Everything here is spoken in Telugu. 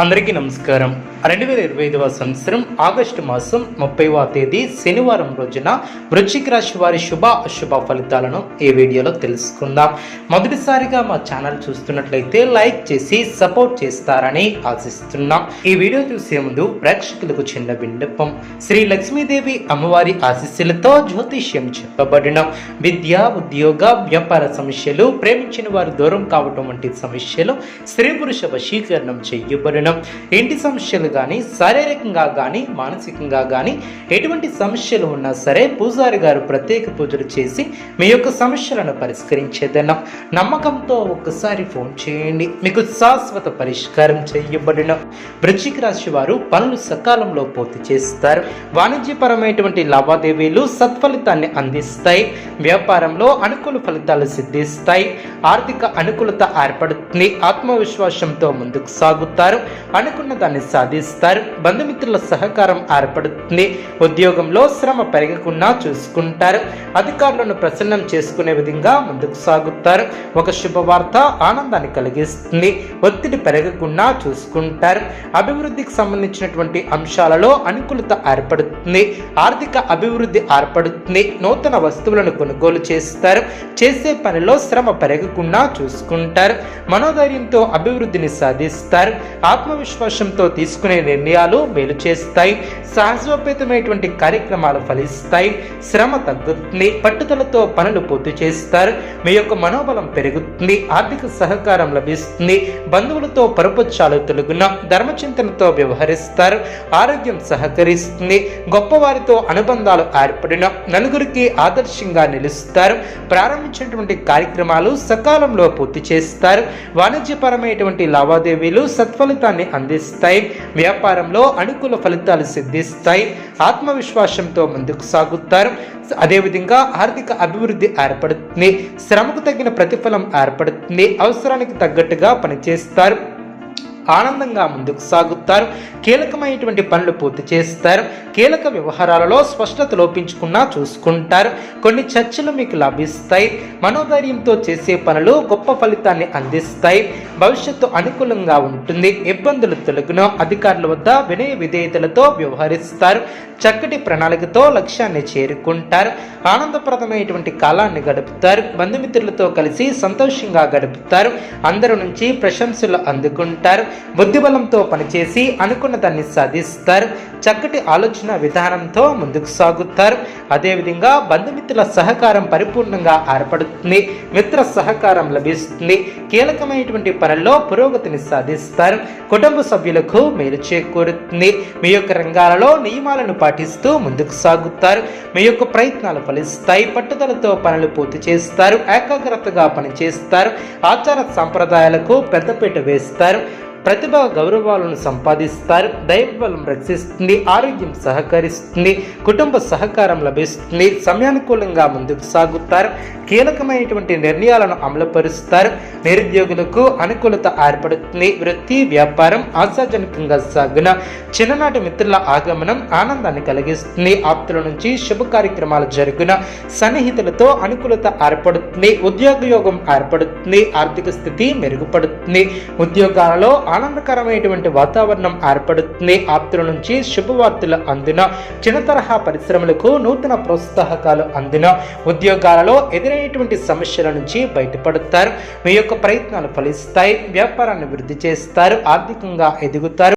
అందరికీ నమస్కారం. 2025వ సంవత్సరం ఆగస్టు మాసం 30వ తేదీ శనివారం రోజున వృశ్చిక రాశి వారి శుభ అశుభ ఫలితాలను ఈ వీడియోలో తెలుసుకుందాం. మొదటిసారిగా మా ఛానల్ చూస్తున్నట్లయితే లైక్ చేసి సపోర్ట్ చేస్తారని ఆశిస్తున్నాం. ఈ వీడియో చూసే ముందు ప్రేక్షకులకు చిన్న విన్నపం. శ్రీ లక్ష్మీదేవి అమ్మవారి ఆశీస్సులతో జ్యోతిష్యం చెప్పబడిన విద్య, ఉద్యోగ, వ్యాపార సమస్యలు, ప్రేమించిన వారు దూరం కావటం వంటి సమస్యలు, స్త్రీ పురుష వశీకరణం చేయబడిన ఇంటి సమస్యలు కానీ, శారీరకంగా కానీ, మానసికంగా కానీ ఎటువంటి సమస్యలు ఉన్నా సరే పూజారి గారు ప్రత్యేక పూజలు చేసి మీ యొక్క సమస్యలను పరిష్కరించేదన్న నమ్మకంతో ఒక్కసారి ఫోన్ చేయండి. మీకు శాశ్వత పరిష్కారం చేయబడిన వృశ్చిక రాశి వారు పనులు సకాలంలో పూర్తి చేస్తారు. వాణిజ్యపరమైనటువంటి లావాదేవీలు సత్ఫలితాన్ని అందిస్తాయి. వ్యాపారంలో అనుకూల ఫలితాలు సిద్ధిస్తాయి. ఆర్థిక అనుకూలత ఏర్పడుతుంది. ఆత్మవిశ్వాసంతో ముందుకు సాగుతారు. అనుకున్న దాన్ని సాధిస్తారు. బంధుమిత్రుల సహకారం ఏర్పడుతుంది. ఉద్యోగంలో శ్రమ పెరగకుండా చూసుకుంటారు. అధికారులను ప్రసన్నం చేసుకునే విధంగా ముందుకు సాగుతారు. ఒక శుభవార్త ఆనందాన్ని కలిగిస్తుంది. ఒత్తిడి పెరగకుండా చూసుకుంటారు. అభివృద్ధికి సంబంధించినటువంటి అంశాలలో అనుకూలత ఏర్పడుతుంది. ఆర్థిక అభివృద్ధి ఏర్పడుతుంది. నూతన వస్తువులను కొనుగోలు చేస్తారు. చేసే పనిలో శ్రమ పెరగకుండా చూసుకుంటారు. మనోధైర్యంతో అభివృద్ధిని సాధిస్తారు. ఆత్మవిశ్వాసంతో తీసుకునే నిర్ణయాలు మేలు చేస్తాయి. సహజోపేతమైనటువంటి కార్యక్రమాలు ఫలిస్తాయి. శ్రమ తగ్గుతుంది. పట్టుదలతో పనులు పూర్తి చేస్తారు. మీ యొక్క మనోబలం పెరుగుతుంది. ఆర్థిక సహకారం లభిస్తుంది. బంధువులతో పరపచ్చాలు తొలగున ధర్మచింతనతో వ్యవహరిస్తారు. ఆరోగ్యం సహకరిస్తుంది. గొప్పవారితో అనుబంధాలు ఏర్పడిన నలుగురికి ఆదర్శంగా నిలుస్తారు. ప్రారంభించినటువంటి కార్యక్రమాలు సకాలంలో పూర్తి చేస్తారు. వాణిజ్యపరమైనటువంటి లావాదేవీలు సత్ఫలితాన్ని అందిస్తాయి. వ్యాపారంలో అనుకూల ఫలితాలు సిద్ధిస్తాయి. ఆత్మవిశ్వాసంతో ముందుకు సాగుతారు. అదేవిధంగా ఆర్థిక అభివృద్ధి ఏర్పడుతుంది. శ్రమకు తగిన ప్రతిఫలం ఏర్పడుతుంది. అవసరానికి తగ్గట్టుగా పనిచేస్తారు. ఆనందంగా ముందుకు సాగుతారు. కీలకమైనటువంటి పనులు పూర్తి చేస్తారు. కీలక వ్యవహారాలలో స్పష్టత లోపించకుండా చూసుకుంటారు. కొన్ని చర్చలు మీకు లభిస్తాయి. మనోధైర్యంతో చేసే పనులు గొప్ప ఫలితాన్ని అందిస్తాయి. భవిష్యత్తు అనుకూలంగా ఉంటుంది. ఇబ్బందులు తొలగున అధికారుల వద్ద వినయ విధేయతలతో వ్యవహరిస్తారు. చక్కటి ప్రణాళికతో లక్ష్యాన్ని చేరుకుంటారు. ఆనందప్రదమైనటువంటి కాలాన్ని గడుపుతారు. బంధుమిత్రులతో కలిసి సంతోషంగా గడుపుతారు. అందరి నుంచి ప్రశంసలు అందుకుంటారు. బుద్ధిబలంతో పనిచేసి అనుకున్న దాన్ని సాధిస్తారు. చక్కటి ఆలోచన విధానంతో ముందుకు సాగుతారు. అదేవిధంగా బంధుమిత్రుల సహకారం పరిపూర్ణంగా ఏర్పడుతుంది. మిత్ర సహకారం లభిస్తుంది. కీలకమైనటువంటి పనుల్లో పురోగతిని సాధిస్తారు. కుటుంబ సభ్యులకు మేలు చేకూరుతుంది. మీ యొక్క రంగాలలో నియమాలను పాటిస్తూ ముందుకు సాగుతారు. మీ యొక్క ప్రయత్నాలు ఫలిస్తాయి. పట్టుదలతో పనులు పూర్తి చేస్తారు. ఏకాగ్రతగా పనిచేస్తారు. ఆచార సంప్రదాయాలకు పెద్దపీట వేస్తారు. ప్రతిభ గౌరవాలను సంపాదిస్తారు. దైవబలం రక్షిస్తుంది. ఆరోగ్యం సహకరిస్తుంది. కుటుంబ సహకారం లభిస్తుంది. సమయానుకూలంగా ముందుకు సాగుతారు. కీలకమైనటువంటి నిర్ణయాలను అమలుపరుస్తారు. నిరుద్యోగులకు అనుకూలత ఏర్పడుతుంది. వృత్తి, వ్యాపారం ఆశాజనకంగా సాగున చిన్ననాటి మిత్రుల ఆగమనం ఆనందాన్ని కలిగిస్తుంది. ఆప్తుల నుంచి శుభ కార్యక్రమాలు జరుగున సన్నిహితులతో అనుకూలత ఏర్పడుతుంది. ఉద్యోగ యోగం ఏర్పడుతుంది. ఆర్థిక స్థితి మెరుగుపడుతుంది. ఉద్యోగాలలో ఆనందకరమైనటువంటి వాతావరణం ఏర్పడుతుంది. ఆప్తుల నుంచి శుభవార్తలు అందిన చిన్న తరహా పరిశ్రమలకు నూతన ప్రోత్సాహకాలు అందిన ఉద్యోగాలలో ఎదురైనటువంటి సమస్యల నుంచి బయటపడతారు. మీ యొక్క ప్రయత్నాలు ఫలిస్తాయి. వ్యాపారాన్ని వృద్ధి చేస్తారు. ఆర్థికంగా ఎదుగుతారు.